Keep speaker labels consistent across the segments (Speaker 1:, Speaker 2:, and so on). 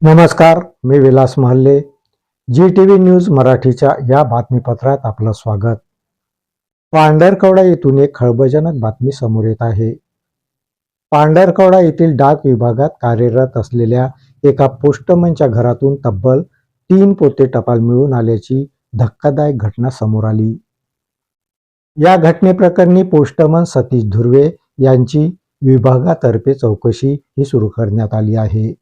Speaker 1: नमस्कार, मी विलास महल्ले. जी TV news मराठीच्या या बातमीपत्रात आपलं स्वागत. पांढरकवडा येथून एक खळबळजनक बातमी समोर येत आहे. पांढरकवडा येथील डाक विभागात कार्यरत असलेल्या एका पोस्टमनच्या घरातून तब्बल 3 पोते टपाल मिळून आल्याची धक्कादायक घटना समोर आली. या घटनेप्रकरणी पोस्टमन सतीश धुर्वे यांची विभागातर्फे चौकशी ही सुरू करण्यात आली आहे.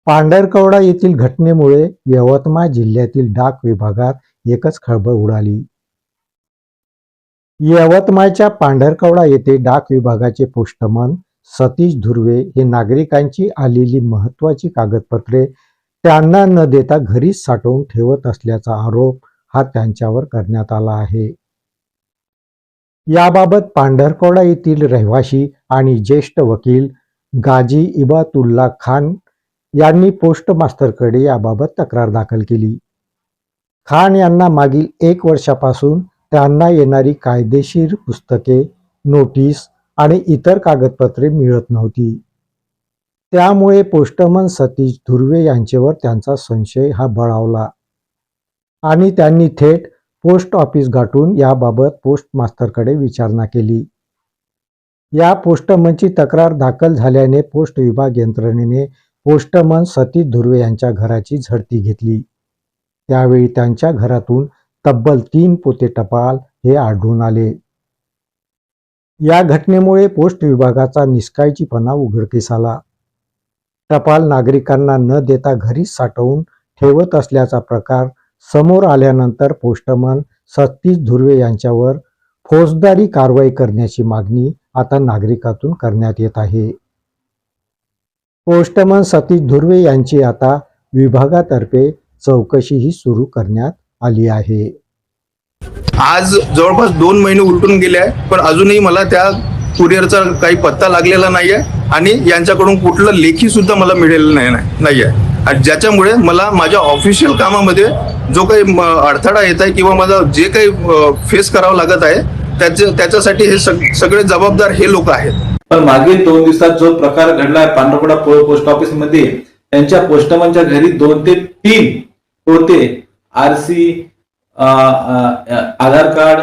Speaker 1: पांढरकवडा येथील घटनेमुळे यवतमाळ जिल्ह्यातील डाक विभागात एकच खळबळ उडाली. यवतमाळच्या पांढरकवडा येथे डाक विभागाचे पोस्टमन सतीश धुर्वे हे नागरिकांची आलेली महत्त्वाची कागदपत्रे त्यांना न देता घरीच साठवून ठेवत असल्याचा आरोप हा त्यांच्यावर करण्यात आला आहे. याबाबत पांढरकवडा येथील रहिवासी आणि ज्येष्ठ वकील गाजी इबातुल्ला खान यांनी पोस्ट मास्टरकडे याबाबत तक्रार दाखल केली. खान यांना मागील 1 वर्षापासून त्यांना येणारी कायदेशीर पुस्तके, नोटीस आणि इतर कागदपत्रे मिळत नव्हती. त्यामुळे पोस्टमन सतीश धुर्वे यांच्यावर त्यांचा संशय हा बळावला आणि त्यांनी थेट पोस्ट ऑफिस गाठून याबाबत पोस्ट मास्टरकडे विचारणा केली. या पोस्टमनची तक्रार दाखल झाल्याने पोस्ट विभाग यंत्रणेने पोस्टमन सतीश धुर्वे यांच्या घराची झडती घेतली. त्यावेळी त्यांच्या घरातून तब्बल 3 पोते टपाल हे आढळून आले. या घटनेमुळे पोस्ट विभागाचा निष्काळजीपणा उघडकीस आला. टपाल नागरिकांना न देता घरीच साठवून ठेवत असल्याचा प्रकार समोर आल्यानंतर पोस्टमन सतीश धुर्वे यांच्यावर फौजदारी कारवाई करण्याची मागणी आता नागरिकातून करण्यात येत आहे. पोस्टमन सतीश धुर्वे यांची आता विभागातर्फे चौकशीही सुरू करण्यात आली आहे.
Speaker 2: आज जवळपास 2 महिने उलटून गेले आहे, पण अजूनही मला त्या कुरिअरचा काही पत्ता लागलेला नाही आहे आणि यांच्याकडून कुठलं लेखी सुद्धा मला मिळालेलं नाही आहे. आणि ज्याच्यामुळे मला माझ्या ऑफिशियल कामामध्ये जो काही अडथळा येत आहे किंवा मला जे काही फेस करावं लागत आहे त्याच्यासाठी हे सगळे जबाबदार हे लोक आहेत.
Speaker 3: पण मागील 2 दिवसात जो प्रकार घडलाय पांढरकवडा पोस्ट ऑफिस मध्ये, त्यांच्या पोस्टमनच्या घरी 2 ते 3 पोते आरसी, आधार कार्ड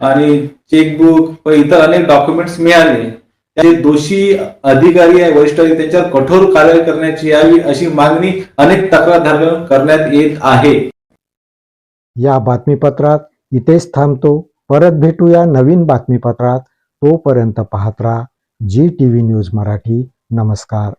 Speaker 3: आणि चेकबुक व इतर अनेक डॉक्युमेंट्स मिळाले. ते दोषी अधिकारी आहे, वरिष्ठ अधिकारी, त्यांच्यावर कठोर कारवाई करण्याची यावी अशी मागणी अनेक तक्रारदारांकडून करण्यात येत आहे.
Speaker 1: या बातमीपत्रात इथेच थांबतो. परत भेटूया नवीन बातमीपत्रात. तोपर्यंत पाहत राहा जी टीव्ही न्यूज मराठी. नमस्कार.